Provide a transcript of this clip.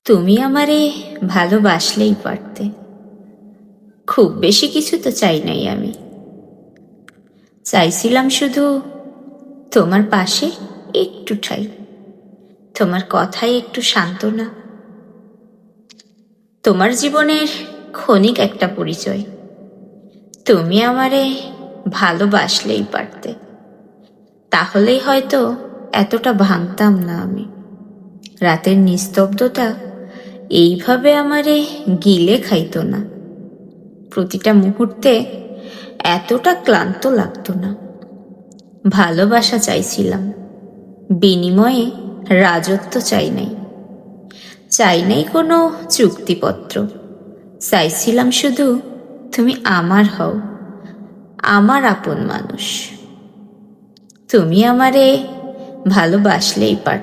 তুমি আমারে ভালোবাসলেই পারতে। খুব বেশি কিছু তো চাই নাই আমি। চাইছিলাম শুধু তোমার পাশে একটু ঠাই, তোমার কথায় একটু সান্ত্বনা, তোমার জীবনের ক্ষণিক একটা পরিচয়। তুমি আমারে ভালোবাসলেই পারতে, তাহলেই হয়তো এতটা ভাঙতাম না আমি। রাতের নিস্তব্ধতা এইভাবে আমারে গিলে খাইতো না। প্রতিটা মুহূর্তে এতটা ক্লান্ত লাগতো না। ভালোবাসা চাইছিলাম, বিনিময়ে রাজত্ব চাই নাই। চাই নাই কোনো চুক্তিপত্র, চাইছিলাম শুধু তুমি আমার হও, আমার আপন মানুষ। তুমি আমারে ভালোবাসলেই পারতে।